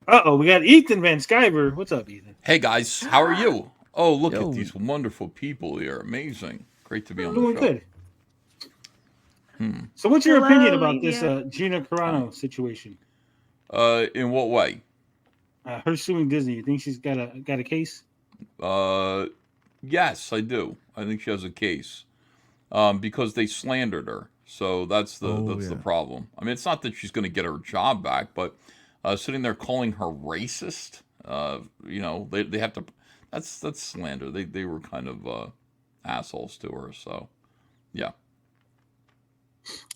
We got Ethan Van Sciver. What's up, Ethan? Hey guys, how are you? Oh, look Yo. at these wonderful people here. Amazing. Great to be on the Doing show. good. So, what's your opinion about this Gina Carano situation? In what way? Her suing Disney. You think she's got a case? Yes, I do. I think she has a case. Because they slandered her. So that's the problem. I mean, it's not that she's going to get her job back, but sitting there calling her racist, they have to. That's slander. They were kind of assholes to her. So, yeah.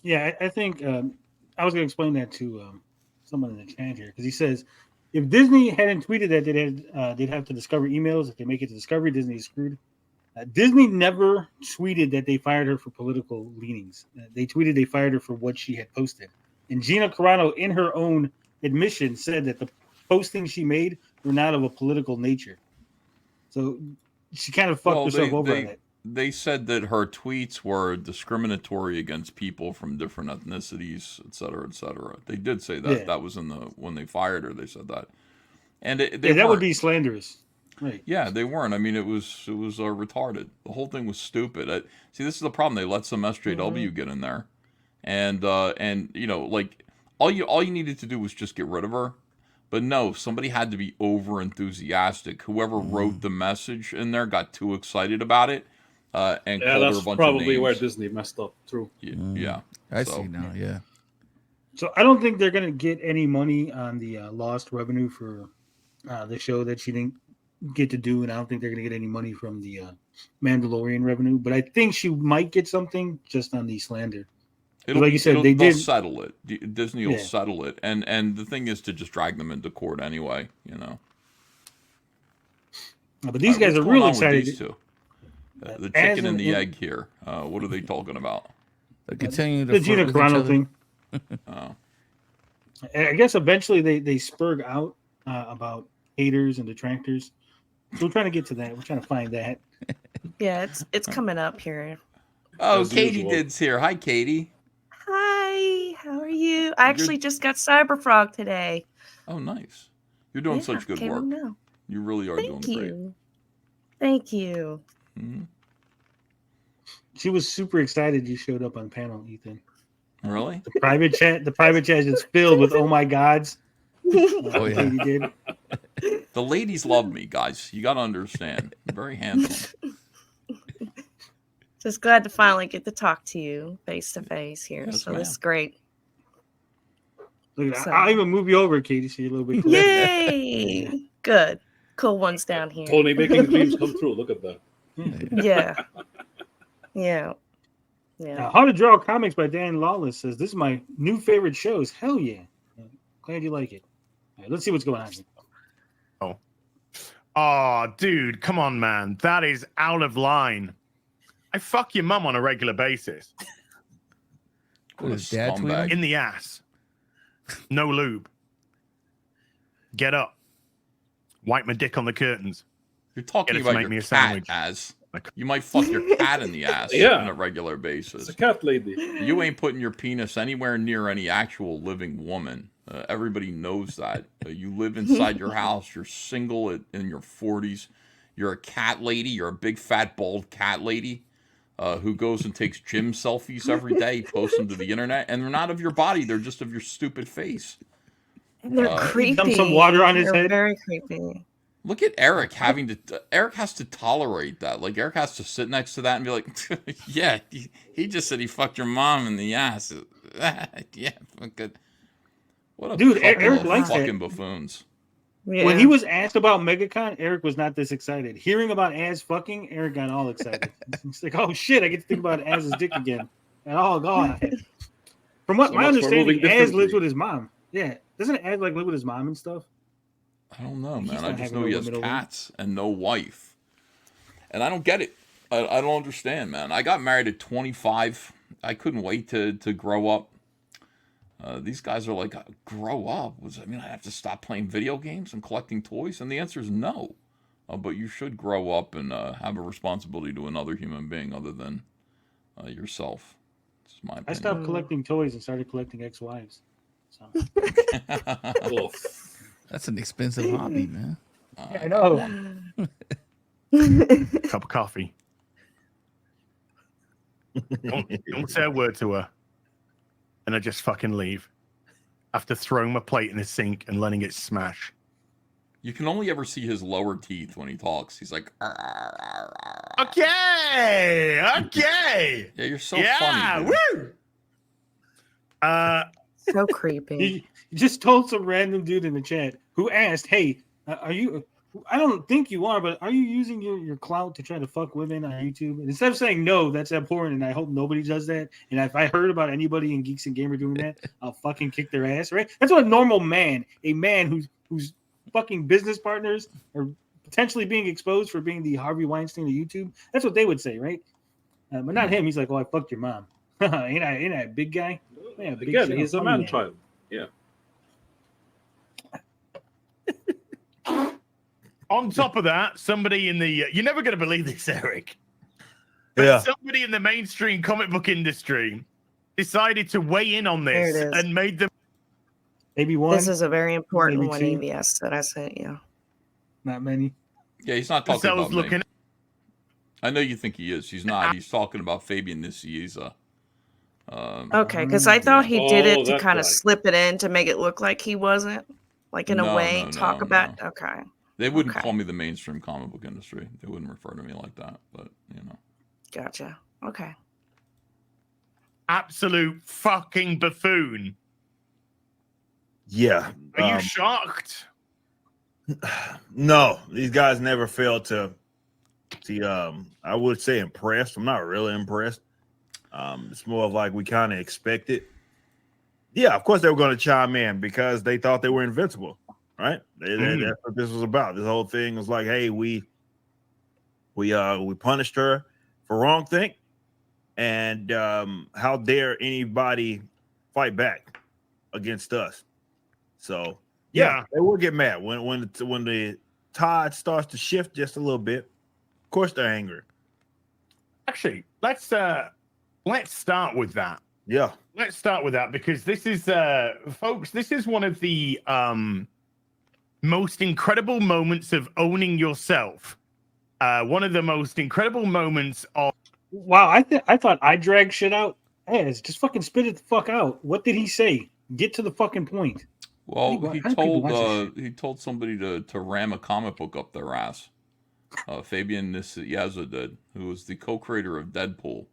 Yeah, I think I was going to explain that to someone in the chat here because he says if Disney hadn't tweeted that they'd have to discover emails. If they make it to discovery, Disney's screwed. Disney never tweeted that they fired her for political leanings. They tweeted they fired her for what she had posted. And Gina Carano, in her own admission, said that the postings she made were not of a political nature. So she kind of fucked herself over on that. They said that her tweets were discriminatory against people from different ethnicities, et cetera, et cetera. They did say that. Yeah. That was when they fired her. They said that, and that would be slanderous. Right. Yeah, they weren't. I mean, it was retarded. The whole thing was stupid. See, this is the problem. They let some SJW get in there, and like all you needed to do was just get rid of her. But no, somebody had to be over enthusiastic. Whoever wrote the message in there got too excited about it, and called her a bunch of names. That's probably where Disney messed up too. Yeah, I see now. Yeah. So I don't think they're gonna get any money on the lost revenue for the show that she didn't get to do, and I don't think they're going to get any money from the Mandalorian revenue, but I think she might get something just on the slander. Like you said, they'll settle it. Disney will settle it, and the thing is to just drag them into court anyway. But these guys are real excited. These two? The chicken and the egg here. What are they talking about? Continue the Gina Carano thing. I guess eventually they spurred out about haters and detractors. So we're trying to get to that. We're trying to find that. Yeah, it's coming up here. Oh, Katie Did's here. Hi, Katie. Hi, how are you? I actually just got Cyberfrog today. Oh, nice. You're doing such good work. You really are doing great. Thank you. Mm-hmm. She was super excited you showed up on panel, Ethan. Really? The private chat is filled with oh my gods. Oh yeah. Katie did. The ladies love me, guys. You got to understand. I'm very handsome. Just glad to finally get to talk to you face to face here. Yes, so this is great. Look at that. I'll even move you over, Katie, so you're a little bit closer. Yay! Good. Cool ones down here. Tony making dreams come true. Look at that. Yeah. Yeah. Yeah. How to Draw Comics by Dan Lawless says, this is my new favorite shows. Hell yeah. Glad you like it. All right, let's see what's going on here. Oh, dude, come on, man. That is out of line. I fuck your mum on a regular basis. What is dad tweeting? In the ass. No lube. Get up. Wipe my dick on the curtains. You're talking about your cat, as you might fuck your cat in the ass on a regular basis. It's a cat lady. You ain't putting your penis anywhere near any actual living woman. Everybody knows that. You live inside your house. You're single in your 40s. You're a cat lady. You're a big, fat, bald cat lady who goes and takes gym selfies every day, posts them to the internet. And they're not of your body. They're just of your stupid face. And they're creepy. Dump some water on his head. Very creepy. Look at Eric Eric has to tolerate that. Like, Eric has to sit next to that and be like, yeah, he just said he fucked your mom in the ass. Yeah, good. What a dude, Eric likes fucking buffoons. Yeah. When he was asked about MegaCon, Eric was not this excited. Hearing about Az fucking, Eric got all excited. He's like, oh shit, I get to think about Az's dick again. And oh god. From what my understanding, Az lives with his mom. Yeah. Doesn't Az live with his mom and stuff? I don't know, man. I just know he has cats and no wife. And I don't get it. I don't understand, man. I got married at 25. I couldn't wait to grow up. These guys are like, grow up? I have to stop playing video games and collecting toys? And the answer is no. But you should grow up and have a responsibility to another human being other than yourself. It's my opinion. I stopped collecting toys and started collecting ex-wives. So. That's an expensive hobby, man. I know. Cup of coffee. Don't say a word to her. And I just fucking leave. After throwing my plate in the sink and letting it smash. You can only ever see his lower teeth when he talks. He's like, "Arr, arr, arr, arr." Okay. Yeah, you're so funny, dude. Woo! So creepy. He just told some random dude in the chat who asked, "Hey, are you? I don't think you are, but are you using your clout to try to fuck women on YouTube?" And instead of saying no, that's abhorrent, and I hope nobody does that. And if I heard about anybody in Geeks and Gamer doing that, I'll fucking kick their ass. Right? That's what a normal man, a man who's fucking business partners are potentially being exposed for being the Harvey Weinstein of YouTube. That's what they would say, right? But not him. He's like, "Oh, I fucked your mom." ain't I a big guy? Yeah, big Again, he's a man child. Yeah. On top of that, somebody in the you're never going to believe this, Eric. But Yeah. somebody in the mainstream comic book industry decided to weigh in on this There it is. and made them. Maybe one. This is a very important Maybe one, two. EVS, that I sent you. Not many. Yeah, he's not talking about me. looking. I know you think he is. He's not. He's talking about Fabian Nicieza. Okay, because I thought he did Oh, it to that kind guy. of slip it in to make it look like he wasn't. Like, in a No, way, no, talk no, about. no. Okay. They wouldn't Okay. call me the mainstream comic book industry. They wouldn't refer to me like that. But Gotcha. Okay. Absolute fucking buffoon. Yeah. Are you shocked? No, these guys never fail to I would say impressed. I'm not really impressed. It's more of like we kind of expected. Yeah, of course they were going to chime in because they thought they were invincible, right? That's what this was about. This whole thing was like, hey, we punished her for wrongthing, and how dare anybody fight back against us? So yeah, they will get mad when the tide starts to shift just a little bit. Of course, they're angry. Actually, let's start with that. Yeah, let's start with that because this is, folks, this is one of the most incredible moments of owning yourself. One of the most incredible moments of. Wow, I thought I dragged shit out. Hey, just fucking spit it the fuck out. What did he say? Get to the fucking point. well, he told somebody to ram a comic book up their ass. Fabian Nicieza did, who was the co-creator of Deadpool.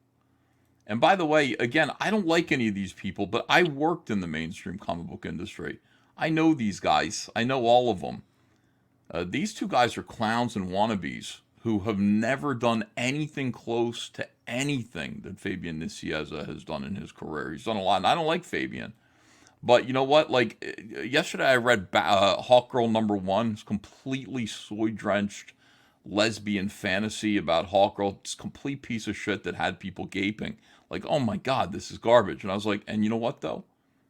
And by the way, again, I don't like any of these people, but I worked in the mainstream comic book industry. I know these guys. I know all of them. These two guys are clowns and wannabes who have never done anything close to anything that Fabian Nicieza has done in his career. He's done a lot, and I don't like Fabian. But you know what? Like, yesterday I read Hawkgirl #1. It's completely soy-drenched lesbian fantasy about Hawkgirl. It's a complete piece of shit that had people gaping. Like, oh my God, this is garbage. And I was like, and you know what, though?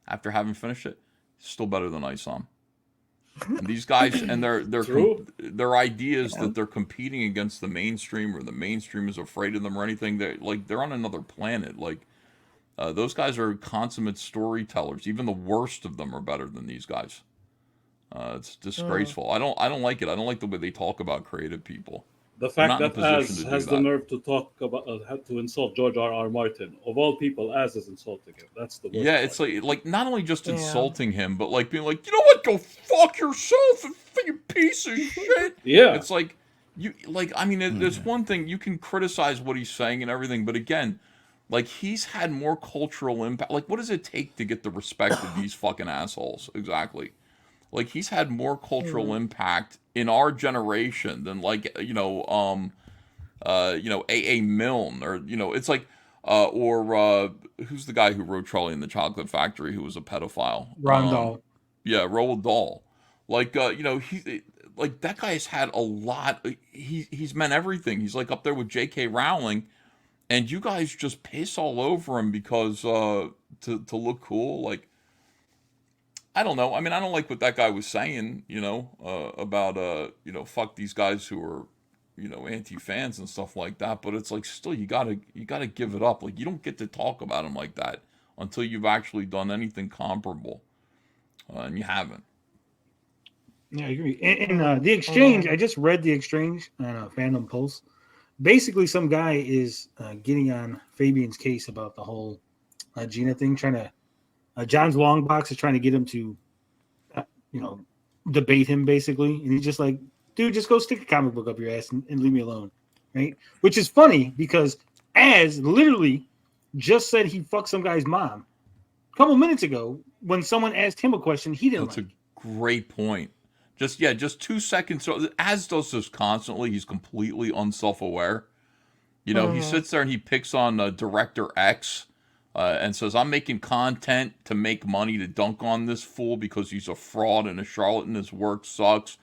After having finished it, it's still better than ISOM. And these guys and their ideas that they're competing against the mainstream or the mainstream is afraid of them or anything, they're on another planet. Like, those guys are consummate storytellers. Even the worst of them are better than these guys. It's disgraceful. I don't like it. I don't like the way they talk about creative people. The fact that Az has the nerve to talk about to insult George R.R. Martin, of all people, Az is insulting him. That's the worst part. It's like not only just insulting him, but like being like, you know what, go fuck yourself, you piece of shit. Yeah, it's like there's one thing you can criticize what he's saying and everything, but again, like he's had more cultural impact. Like, what does it take to get the respect of these fucking assholes? Exactly. Like, he's had more cultural impact in our generation than A.A. Milne or, it's like, who's the guy who wrote Charlie and the Chocolate Factory who was a pedophile? Roald Dahl. Yeah, Roald Dahl. Like, he, like, that guy's had a lot. He's meant everything. He's like up there with J.K. Rowling, and you guys just piss all over him because to look cool. Like, I don't know. I mean, I don't like what that guy was saying, about, fuck these guys who are, anti-fans and stuff like that. But it's like, still, you gotta give it up. Like, you don't get to talk about him like that until you've actually done anything comparable. And you haven't. Yeah, I agree. And the exchange, I just read the exchange on Fandom Pulse. Basically, some guy is getting on Fabian's case about the whole Gina thing, trying to John's long box is trying to get him to debate him, basically, and he's just like, dude, just go stick a comic book up your ass and leave me alone, right? Which is funny because Az literally just said he fucked some guy's mom a couple minutes ago when someone asked him a question he didn't. That's a great point. Just 2 seconds. So Az does this constantly. He's completely unself-aware. He sits there and he picks on Director X and says, I'm making content to make money to dunk on this fool because he's a fraud and a charlatan. His work sucks.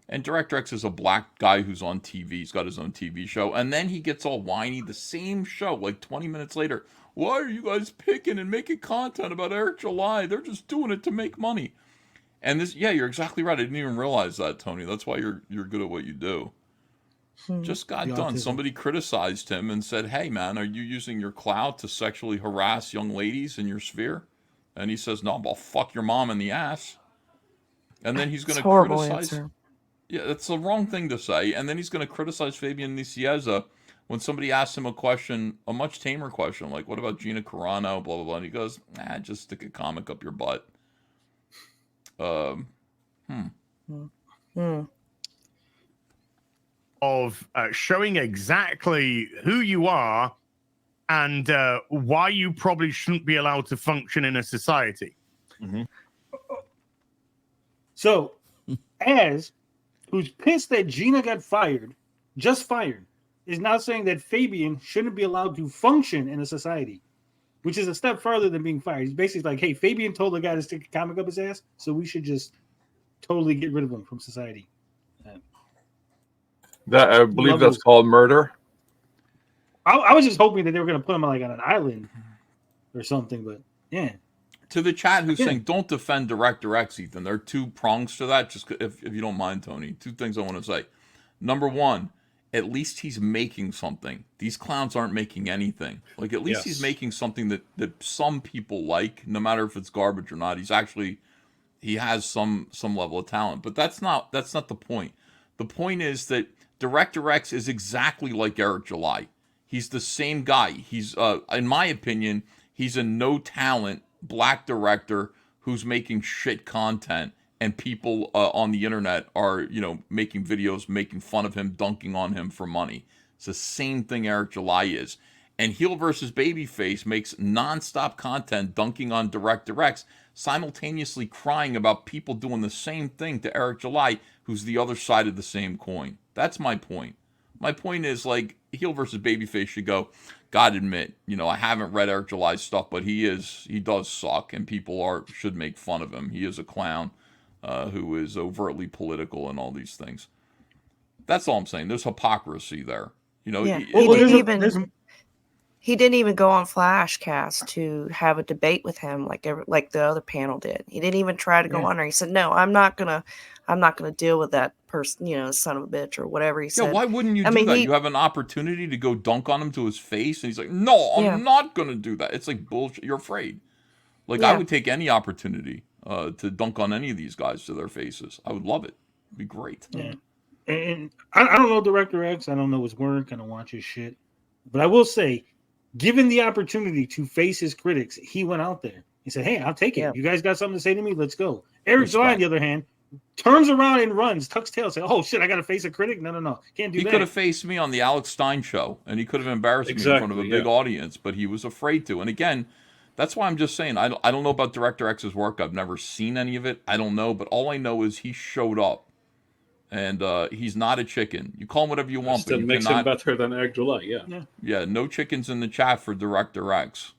And Director X is a black guy who's on TV. He's got his own TV show. And then he gets all whiny. The same show, like 20 minutes later. Why are you guys picking and making content about Eric July? They're just doing it to make money. And this, you're exactly right. I didn't even realize that, Tony. That's why you're good at what you do. Just got done. Somebody criticized him and said, hey, man, are you using your clout to sexually harass young ladies in your sphere? And he says, no, I'll fuck your mom in the ass. And then he's going to criticize. Answer. Yeah, that's the wrong thing to say. And then he's going to criticize Fabian Nicieza when somebody asks him a question, a much tamer question, like, what about Gina Carano, blah, blah, blah. And he goes, just stick a comic up your butt. Of showing exactly who you are and why you probably shouldn't be allowed to function in a society. Mm-hmm. So, Az, who's pissed that Gina got fired, just fired, is now saying that Fabian shouldn't be allowed to function in a society, which is a step further than being fired. He's basically like, hey, Fabian told the guy to stick a comic up his ass, so we should just totally get rid of him from society. That I believe that's called murder. I was just hoping that they were going to put him like on an island or something, but yeah. To the chat who's saying, don't defend Director X, Ethan. There are 2 prongs to that, just if you don't mind, Tony. 2 things I want to say. Number 1, at least he's making something. These clowns aren't making anything. Like, at least he's making something that some people like, no matter if it's garbage or not. He has some level of talent. But that's not the point. The point is that Director X is exactly like Eric July. He's the same guy. He's, in my opinion, he's a no-talent black director who's making shit content, and people on the internet are, making videos, making fun of him, dunking on him for money. It's the same thing Eric July is. And Heel versus Babyface makes nonstop content dunking on Director X, simultaneously crying about people doing the same thing to Eric July, who's the other side of the same coin. That's my point. My point is, like, Heel versus Babyface should go, God admit, I haven't read Eric July's stuff, but he does suck, and people should make fun of him. He is a clown who is overtly political and all these things. That's all I'm saying. There's hypocrisy there. He didn't even go on Flashcast to have a debate with him like the other panel did. He didn't even try to go on there. He said, "No, I'm not gonna deal with that person, son of a bitch," or whatever he said. Yeah, why wouldn't you do that? You have an opportunity to go dunk on him to his face, and he's like, "No, I'm not gonna do that." It's like bullshit. You're afraid. Like I would take any opportunity to dunk on any of these guys to their faces. I would love it. It'd be great. Yeah. And I don't know Director X. I don't know his work. I don't watch his shit. But I will say, given the opportunity to face his critics, he went out there. He said, hey, I'll take it. You guys got something to say to me? Let's go. Eric July, on the other hand, turns around and runs, tucks tail, says, oh, shit, I got to face a critic? No. Can't do that. He could have faced me on the Alex Stein show, and he could have embarrassed me in front of a big audience, but he was afraid to. And again, that's why I'm just saying, I don't know about Director X's work. I've never seen any of it. I don't know. But all I know is he showed up. And he's not a chicken. You call him whatever you want, but you makes him better than Eric July. Yeah. No chickens in the chat for Director X.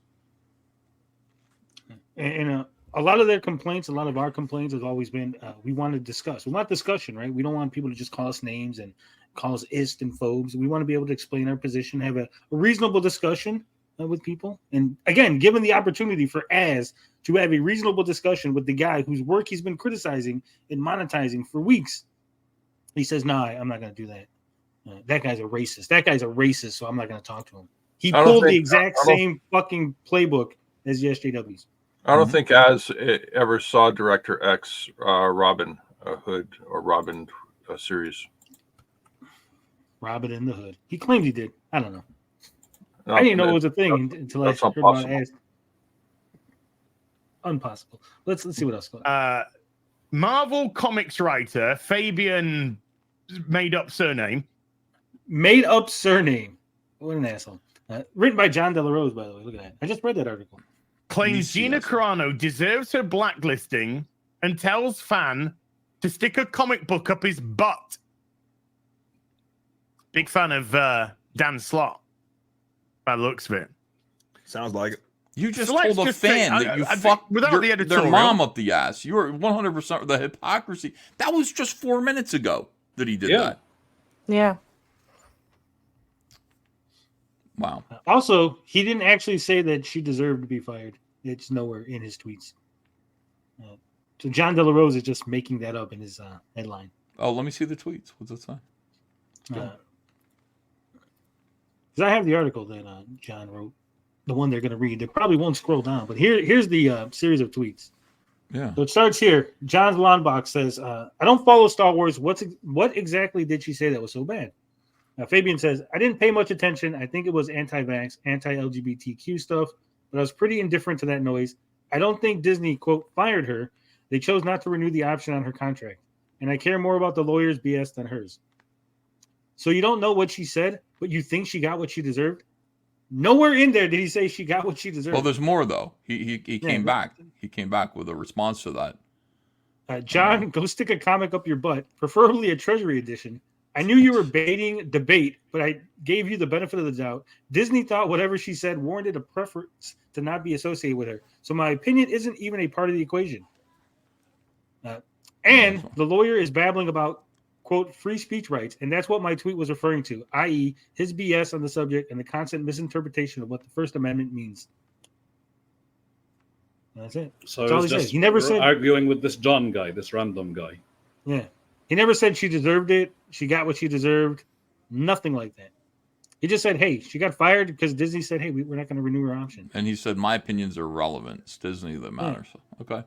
And a lot of their complaints, a lot of our complaints, has always been we want to discuss. We want discussion, right? We don't want people to just call us names and call us ist and phobes. We want to be able to explain our position, have a reasonable discussion with people. And again, given the opportunity for Az to have a reasonable discussion with the guy whose work he's been criticizing and monetizing for weeks. He says, no, I'm not going to do that. That guy's a racist. So I'm not going to talk to him. He pulled the exact same fucking playbook as the SJWs. I don't think Az ever saw Director X, Robin. Hood or Robin series. Robin in the Hood. He claimed he did. I don't know. No, I didn't know it was a thing until I heard about it. Impossible. Let's see what else goes on. Marvel Comics writer Fabian made up surname. Made up surname. What an asshole. Written by John De La Rose, by the way. Look at that. I just read that article. Claims Gina Carano deserves her blacklisting and tells fan to stick a comic book up his butt. Big fan of Dan Slott, by the looks of it. Sounds like it. You just told a fan that you fucked their mom up the ass. You were 100% the hypocrisy. That was just 4 minutes ago that he did that. Yeah. Wow. Also, he didn't actually say that she deserved to be fired. It's nowhere in his tweets. So John De La Rose is just making that up in his headline. Oh, let me see the tweets. What's it say? Because I have the article that John wrote, the one they're going to read. They probably won't scroll down, but here's the series of tweets. Yeah. So it starts here. John's Lawnbox says, I don't follow Star Wars. What exactly did she say that was so bad? Fabian says, I didn't pay much attention. I think it was anti-vax, anti-LGBTQ stuff, but I was pretty indifferent to that noise. I don't think Disney, quote, fired her. They chose not to renew the option on her contract. And I care more about the lawyer's BS than hers. So you don't know what she said, but you think she got what she deserved? Nowhere in there did he say she got what she deserved. Well, there's more, though. He came back. He came back with a response to that. John, go stick a comic up your butt, preferably a Treasury edition. I knew you were baiting debate, but I gave you the benefit of the doubt. Disney thought whatever she said warranted a preference to not be associated with her. So my opinion isn't even a part of the equation. And the lawyer is babbling about, quote, free speech rights. And that's what my tweet was referring to, i.e. his BS on the subject and the constant misinterpretation of what the First Amendment means. That's it. So that's all he just said. He never said arguing with this John guy, this random guy. Yeah. He never said she deserved it. She got what she deserved. Nothing like that. He just said, hey, she got fired because Disney said, hey, we're not going to renew her option. And he said, my opinions are irrelevant. It's Disney that matters. Yeah. Okay.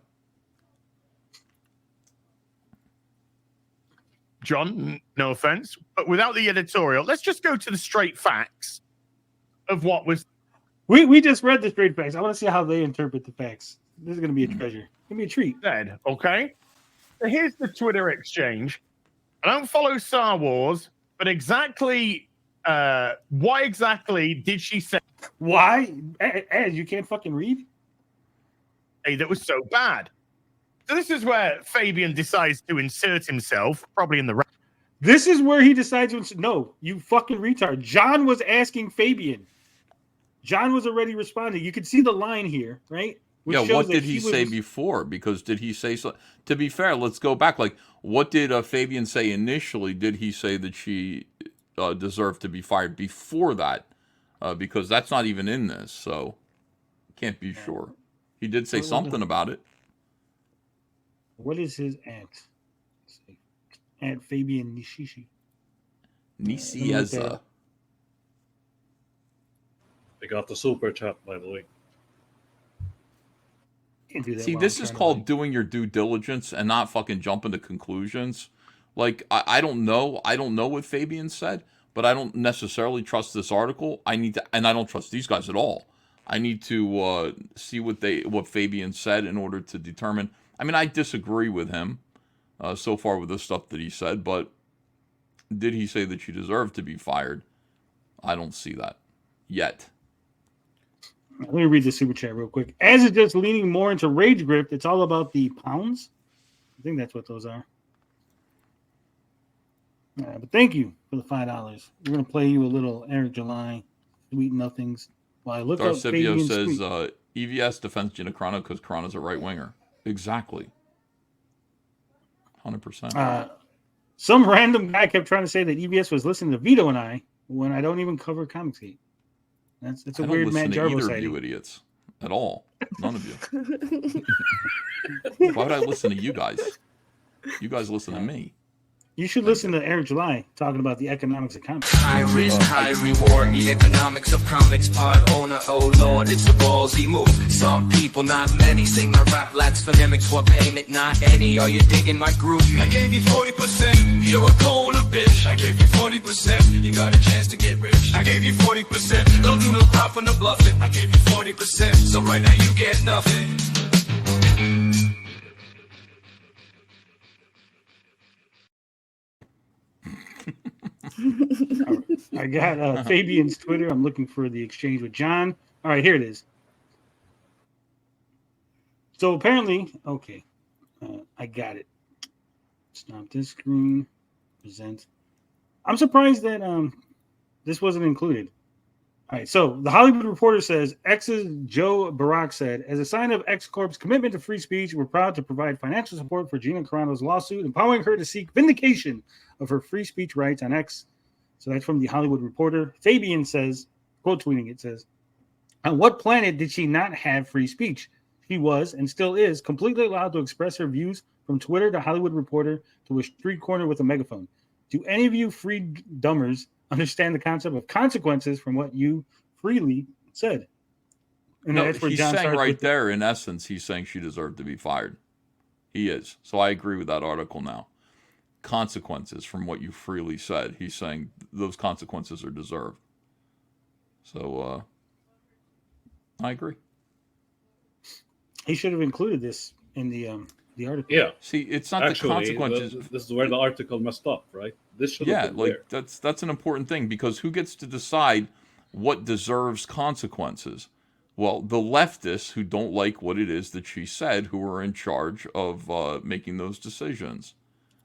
John, no offense, but without the editorial, let's just go to the straight facts of what was. We just read the straight facts. I want to see how they interpret the facts. This is going to be a treasure. It's going to be a treat. Said, okay? So here's the Twitter exchange. I don't follow Star Wars, but exactly why exactly did she say? Why? As you can't fucking read? Hey, that was so bad. So this is where Fabian decides to insert himself, probably in the. This is where he decides to. No, you fucking retard. John was asking Fabian. John was already responding. You could see the line here, right? Yeah, what did he say before? Because did he say so? To be fair, let's go back. Like, what did Fabian say initially? Did he say that she deserved to be fired before that? Because that's not even in this, so can't be sure. He did say something about it. What is his at? At Fabian Nicieza. They got the super chat, by the way. See, this is called doing your due diligence and not fucking jumping to conclusions. Like, I don't know. I don't know what Fabian said, but I don't necessarily trust this article. And I don't trust these guys at all. I need to see what Fabian said in order to determine. I mean, I disagree with him so far with the stuff that he said, but did he say that she deserved to be fired? I don't see that yet. Let me read the super chat real quick. As it's just leaning more into rage grip, it's all about the pounds. I think that's what those are. All right, but thank you for the $5. We're gonna play you a little Eric July, Sweet Nothings. While I look up Darcipio says EVS defends Gina Carano because Carano's a right winger. Exactly. 100%. Some random guy kept trying to say that EVS was listening to Vito and I when I don't even cover Comicsgate. That's a weird Matt Jarbo sighting. You idiots at all. None of you. Why would I listen to you guys? You guys listen to me. You should listen to Eric July talking about the economics of comics. High risk, high reward. The economics of comics. Part owner, oh lord, it's a ballsy move. Some people, not many, sing my rap lacks phonemics for payment, not any. Are you digging my groove? I gave you 40%. You're a corner bitch. I gave you 40%. You got a chance to get rich. I gave you 40%. Don't do no pop on the bluffing. I gave you 40%. So right now you get nothing. I got Fabian's Twitter. I'm looking for the exchange with John. All right, here it is. So apparently, okay, I got it. Stop this screen. Present. I'm surprised that this wasn't included. All right, so the Hollywood Reporter says, X's Joe Barack said, as a sign of X Corp's commitment to free speech, we're proud to provide financial support for Gina Carano's lawsuit, empowering her to seek vindication of her free speech rights on X. So that's from the Hollywood Reporter. Fabian says, quote tweeting, it says, on what planet did she not have free speech? She was, and still is, completely allowed to express her views from Twitter to Hollywood Reporter to a street corner with a megaphone. Do any of you free dumbers understand the concept of consequences from what you freely said? And no, that's where he's John saying right there, in essence, he's saying she deserved to be fired. He is. So I agree with that article now. Consequences from what you freely said. He's saying those consequences are deserved. So I agree. He should have included this in the article. Yeah. See, it's not Actually, the consequences. This is where the article messed up, right? This should yeah, have been like there. that's an important thing, because who gets to decide what deserves consequences? Well, the leftists who don't like what it is that she said, who are in charge of making those decisions.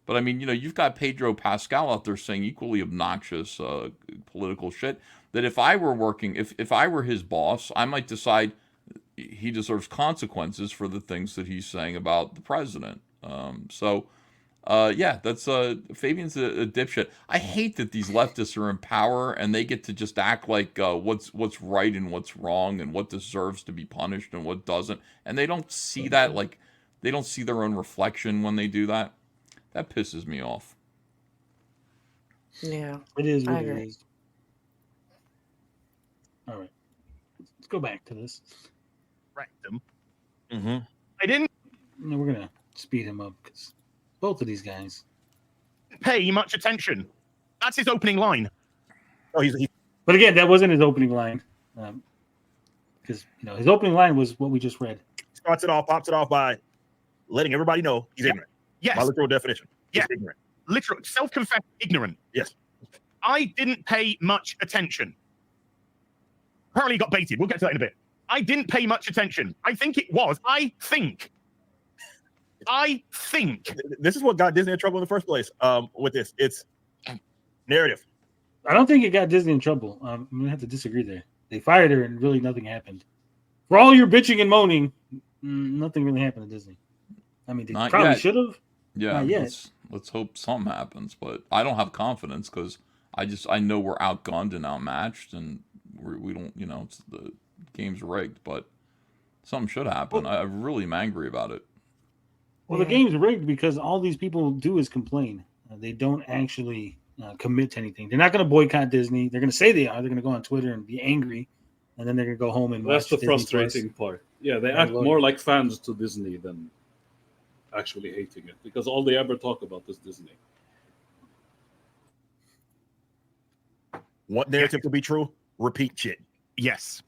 But I mean, you've got Pedro Pascal out there saying equally obnoxious political shit that if I were working, if I were his boss, I might decide he deserves consequences for the things that he's saying about the president. Yeah, that's Fabian's a dipshit. I hate that these leftists are in power and they get to just act like what's right and what's wrong and what deserves to be punished and what doesn't, and they don't see that, like they don't see their own reflection when they do that. That pisses me off. Yeah, it is what I it agree. is. All right, let's go back to this. Rectum. Mm-hmm. I didn't No, we're gonna speed him up because both of these guys pay much attention. That's his opening line. Oh, he's But again, that wasn't his opening line, because his opening line was what we just read. pops it off by letting everybody know he's ignorant. Yes. My literal definition. Yeah. He's ignorant. Literal, self-confessed ignorant. Yes. I didn't pay much attention. Apparently he got baited. We'll get to that in a bit. I didn't pay much attention. I think it was. I think. This is what got Disney in trouble in the first place. With this, it's narrative. I don't think it got Disney in trouble. I'm gonna have to disagree there. They fired her, and really nothing happened. For all your bitching and moaning, nothing really happened to Disney. I mean, they Not probably yet. should have. Yeah, Not yet. let's hope something happens, but I don't have confidence because I know we're outgunned and outmatched, and we don't, it's the game's rigged, but something should happen. I really am angry about it. Well, the game's rigged because all these people do is complain. They don't actually commit to anything. They're not going to boycott Disney. They're going to say they are. They're going to go on Twitter and be angry, and then they're going to go home and That's watch the Disney frustrating part. Yeah, they act more like fans to Disney than actually hating it, because all they ever talk about is Disney. Want narrative to be true? Repeat shit. Yes.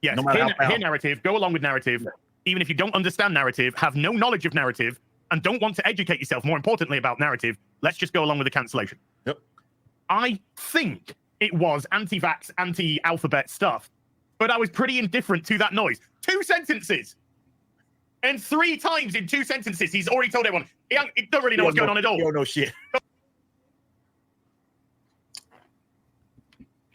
Yes. No matter how Hear narrative, go along with narrative. Yeah. Even if you don't understand narrative, have no knowledge of narrative, and don't want to educate yourself, more importantly, about narrative, let's just go along with the cancellation. Yep. I think it was anti-vax, anti-alphabet stuff, but I was pretty indifferent to that noise. 2 sentences. And 3 times in 2 sentences, he's already told everyone, he don't really know what's going on at all. You don't know shit.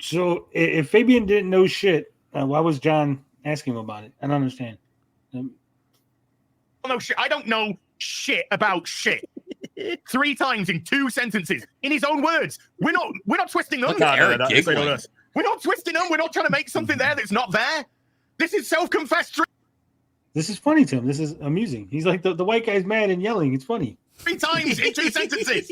So if Fabian didn't know shit, why was John asking him about it? I don't understand. No shit. I don't know shit about shit. 3 times in 2 sentences, in his own words. We're not twisting them. We're not twisting them. We're not trying to make something there that's not there. This is self-confessed. This is funny to him. This is amusing. He's like the white guy's mad and yelling. It's funny. 3 times in 2 sentences.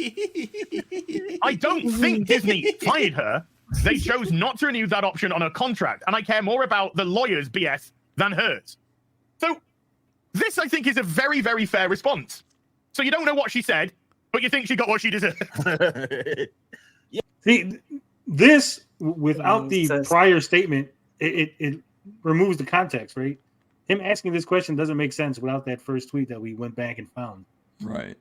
I don't think Disney fired her. They chose not to renew that option on her contract, and I care more about the lawyer's BS than hers. So this, I think, is a very, very fair response. So you don't know what she said, but you think she got what she deserved. See, this, without the prior statement, it removes the context, right? Him asking this question doesn't make sense without that first tweet that we went back and found. Right.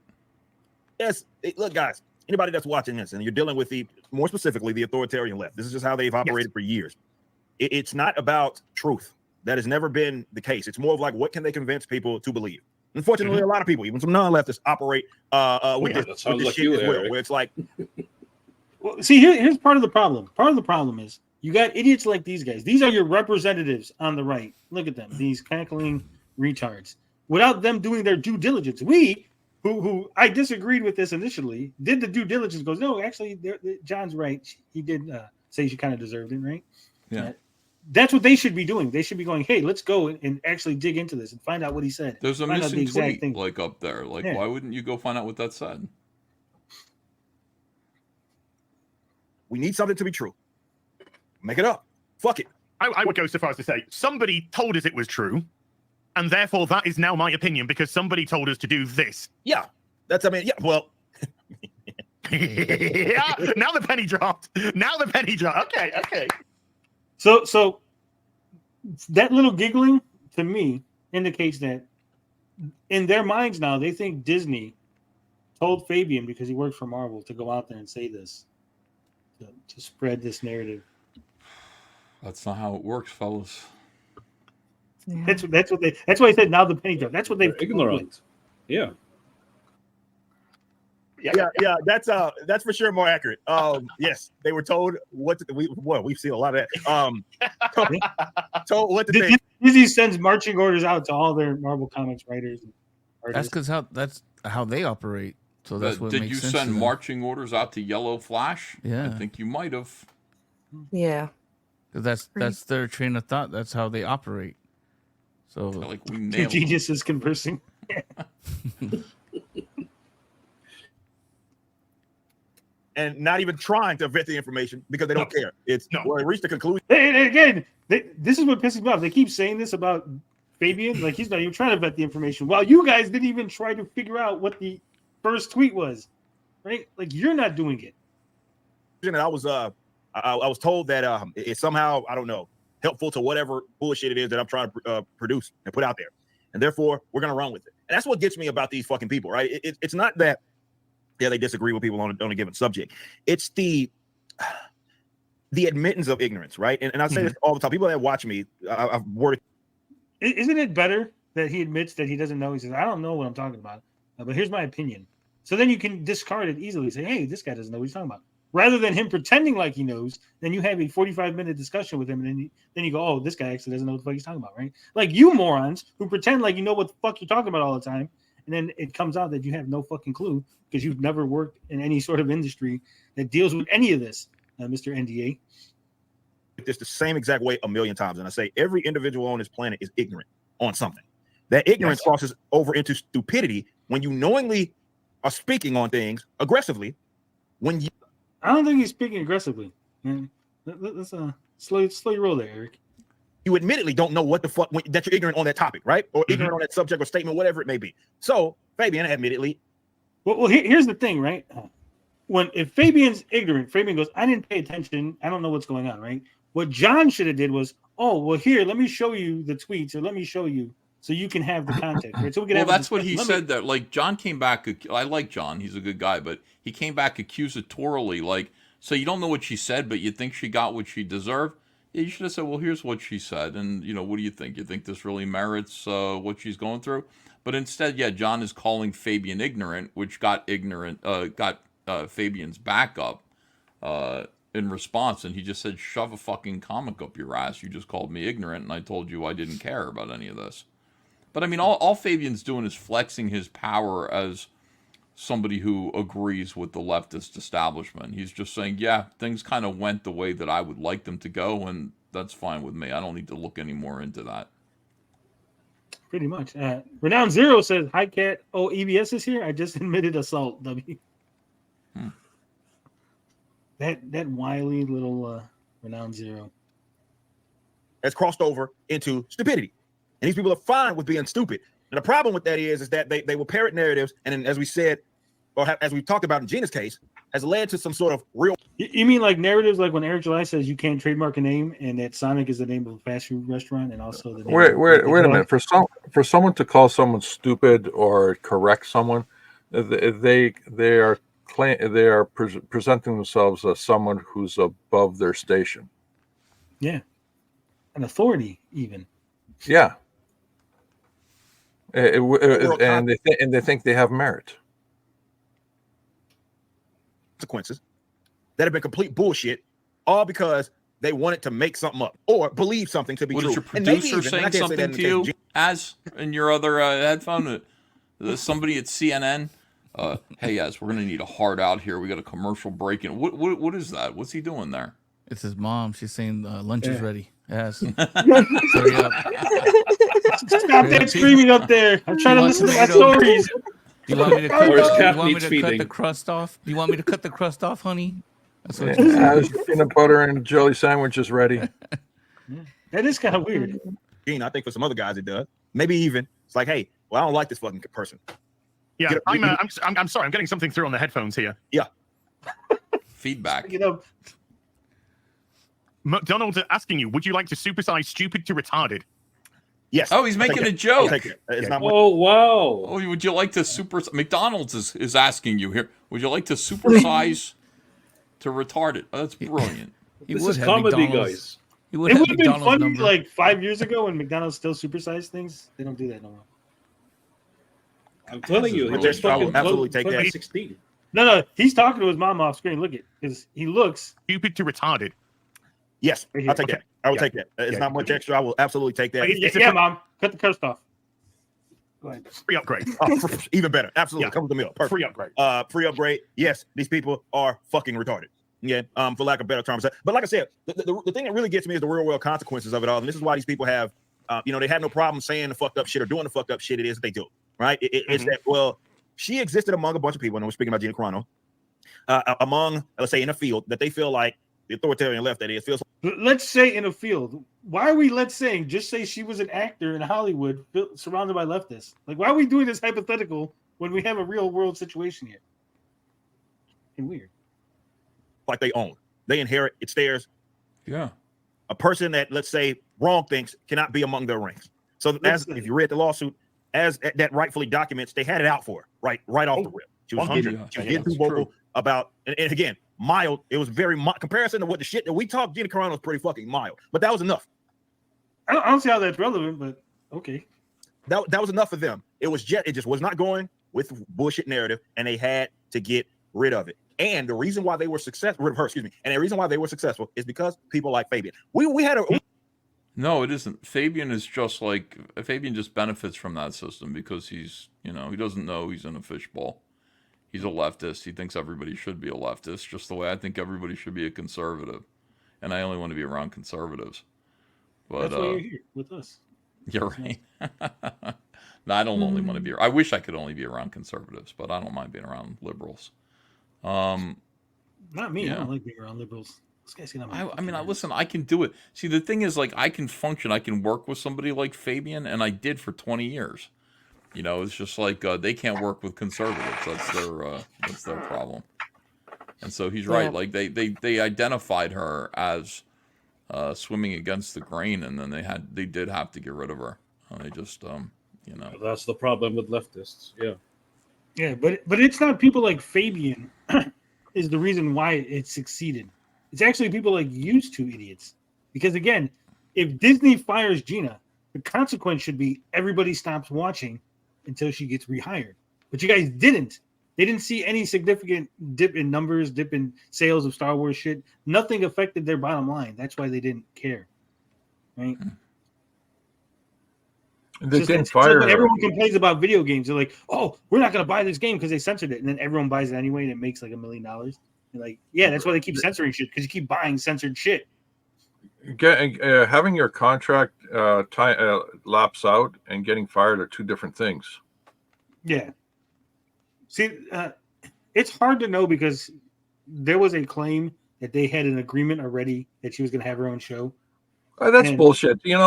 Yes. Look, guys, anybody that's watching this and you're dealing with more specifically, the authoritarian left, this is just how they've operated for years. It's not about truth. That has never been the case. It's more of like, what can they convince people to believe? Unfortunately, a lot of people, even some non-leftists, operate with this shit as well, where it's like... Well, see, here's part of the problem. Part of the problem is you got idiots like these guys. These are your representatives on the right. Look at them, these cackling retards. Without them doing their due diligence, we, who I disagreed with this initially, did the due diligence. Goes, no, actually, John's right. He did say she kind of deserved it, right? Yeah. That's what they should be doing. They should be going, hey, let's go and actually dig into this and find out what he said. There's a missing tweet like up there. Like, why wouldn't you go find out what that said? We need something to be true. Make it up. Fuck it. I would go so far as to say somebody told us it was true, and therefore that is now my opinion because somebody told us to do this. Yeah, well. Yeah, now the penny dropped. Okay. So that little giggling to me indicates that in their minds now they think Disney told Fabian because he worked for Marvel to go out there and say this to spread this narrative. That's not how it works, fellas. Yeah. That's why I said now the penny drop. That's what they're ignorant. Yeah. Yeah. That's for sure more accurate. Yes, they were told what we've seen a lot of that. Told what to think. Disney sends marching orders out to all their Marvel Comics writers. And that's how they operate. So that's what did makes you sense send marching orders out to Yellow Flash? Yeah, I think you might have. Yeah, because that's their train of thought. That's how they operate. So like we two nailed geniuses conversing. And not even trying to vet the information because they don't care. It's well, reach the conclusion. And again, this is what pisses me off. They keep saying this about Fabian, like he's not even trying to vet the information. While you guys didn't even try to figure out what the first tweet was, right? Like you're not doing it. And I was told that it's somehow, I don't know, helpful to whatever bullshit it is that I'm trying to produce and put out there, and therefore we're gonna run with it. And that's what gets me about these fucking people, right? It's not that they disagree with people on a given subject. It's the admittance of ignorance, right? And I say this all the time. People that watch me, I've worked. Isn't it better that he admits that he doesn't know? He says, "I don't know what I'm talking about, but here's my opinion." So then you can discard it easily. Say, "Hey, this guy doesn't know what he's talking about." Rather than him pretending like he knows, then you have a 45-minute discussion with him, and then you go, "Oh, this guy actually doesn't know what the fuck he's talking about," right? Like you morons who pretend like you know what the fuck you're talking about all the time, and then it comes out that you have no fucking clue because you've never worked in any sort of industry that deals with any of this, Mr. NDA. It's the same exact way a million times, and I say every individual on this planet is ignorant on something. That ignorance crosses over into stupidity when you knowingly are speaking on things aggressively. I don't think he's speaking aggressively. Let's slow roll there, Eric. You admittedly don't know what the fuck that you're ignorant on that topic, right? Or ignorant on that subject or statement, whatever it may be. So Fabian admittedly. Well, here's the thing, right? If Fabian's ignorant, Fabian goes, "I didn't pay attention. I don't know what's going on," right? What John should have did was, "Oh, well, here, let me show you the tweets, or let me show you so you can have the context." Right? So we can. Well, that's what he said. That like John came back. I like John; he's a good guy, but he came back accusatorily, like, "So you don't know what she said, but you think she got what she deserved." Yeah, you should have said, "Well, here's what she said, and what do you think? You think this really merits what she's going through?" But instead, John is calling Fabian ignorant, which got Fabian's back up in response, and he just said, "Shove a fucking comic up your ass. You just called me ignorant, and I told you I didn't care about any of this." But I mean, all Fabian's doing is flexing his power as somebody who agrees with the leftist establishment. He's just saying, yeah, things kind of went the way that I would like them to go, and that's fine with me. I don't need to look any more into that. Pretty much. Renown Zero says, "Hi Cat. Oh, EBS is here. I just admitted assault. W." That wily little Renown Zero has crossed over into stupidity, and these people are fine with being stupid. And the problem with that is that they will parrot narratives, and then, as we said, or as we talked about in Gina's case, has led to some sort of real. You mean like narratives, like when Eric July says you can't trademark a name, and that Sonic is the name of a fast food restaurant, and also the name wait a minute. For someone to call someone stupid or correct someone, they are presenting themselves as someone who's above their station. Yeah, an authority even. Yeah, and they think they have merit. Consequences that have been complete bullshit, all because they wanted to make something up or believe something to be true. Is your producer saying something to you, as in your other headphone? Somebody at CNN. Hey, yes, we're gonna need a hard out here. We got a commercial break in. What is that? What's he doing there? It's his mom. She's saying lunch is ready. Yes. Stop that screaming up there! I'm trying to listen to my stories. You want me to cut the crust off? You want me to cut the crust off, honey? That's what peanut butter and jelly sandwich is ready. That is kind of weird. I think for some other guys it does. Maybe even it's like, hey, well, I don't like this fucking person. Yeah, I'm sorry. I'm getting something through on the headphones here. Yeah. Feedback. McDonald's asking you, would you like to supersize stupid to retarded? Yes. Oh, he's making a joke. Oh, wow. Oh, would you like to McDonald's is asking you here. Would you like to supersize to retarded? Oh, that's brilliant. This is comedy, guys. It would have been funny like 5 years ago when McDonald's still supersized things. They don't do that no more. I'm telling you, I will absolutely take that. 16. No, he's talking to his mom off screen. Look at, because he looks stupid to retarded. Yes, I'll take that. I will take that. It's not much extra. I will absolutely take that. Yeah, Mom, cut the crust off. Go ahead. Free upgrade. Even better. Absolutely. Come with the meal. Perfect. Free upgrade. Free upgrade. Yes, these people are fucking retarded. Yeah, for lack of better terms. But like I said, the thing that really gets me is the real world consequences of it all. And this is why these people have, they have no problem saying the fucked up shit or doing the fucked up shit it is that they do. Right? It's that, well, she existed among a bunch of people, and we're speaking about Gina Carano, among, let's say, in a field that they feel like the authoritarian left, that is, feels. Let's say in a field. Why are we saying? Just say she was an actor in Hollywood surrounded by leftists. Like, why are we doing this hypothetical when we have a real world situation here? And weird. Like they own. They inherit. It's theirs. Yeah. A person that, let's say, wrong thinks cannot be among their ranks. So if you read the lawsuit, as that rightfully documents, they had it out for her, right off the rip. She was getting too vocal about, and again, mild. It was very comparison to what the shit that we talked. Gina Carano was pretty fucking mild, but that was enough. I don't see how that's relevant, but okay. That was enough for them. It just was not going with bullshit narrative, and they had to get rid of it. And the reason why they were successful, and the reason why they were successful is because people like Fabian. We had a. No, it isn't. Fabian is just like Fabian just benefits from that system because he's, he doesn't know he's in a fishbowl. He's a leftist. He thinks everybody should be a leftist, just the way I think everybody should be a conservative. And I only want to be around conservatives. But that's why you're here with us. You're right. No, I don't only want to be. I wish I could only be around conservatives, but I don't mind being around liberals. Not me. Yeah. I don't like being around liberals. Listen, I can do it. See, the thing is, like, I can function. I can work with somebody like Fabian, and I did for 20 years. It's just like they can't work with conservatives. That's their problem. And so he's right. Like they identified her as swimming against the grain, and then they did have to get rid of her. They just That's the problem with leftists. Yeah. Yeah, but it's not people like Fabian is the reason why it succeeded. It's actually people like used to idiots. Because again, if Disney fires Gina, the consequence should be everybody stops watching until she gets rehired. But you guys didn't. They didn't see any significant dip in numbers, dip in sales of Star Wars shit. Nothing affected their bottom line. That's why they didn't care. Right? They didn't fire her. Everyone complains about video games. They're like, oh, we're not going to buy this game because they censored it. And then everyone buys it anyway and it makes like $1 million. You're like, yeah, that's why they keep censoring shit, because you keep buying censored shit. Having your contract lapse out and getting fired are two different things. Yeah. See, it's hard to know because there was a claim that they had an agreement already that she was going to have her own show. That's bullshit. Movies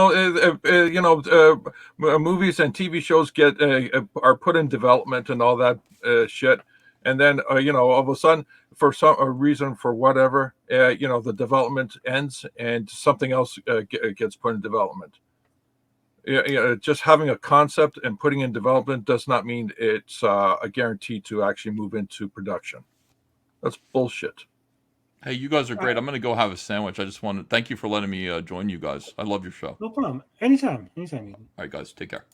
and TV shows are put in development and all that shit, and then all of a sudden, for some reason, for whatever, the development ends and something else gets put in development. Just having a concept and putting in development does not mean it's a guarantee to actually move into production. That's bullshit. Hey, you guys are great. I'm going to go have a sandwich. I just want to thank you for letting me join you guys. I love your show. No problem. Anytime. All right, guys. Take care.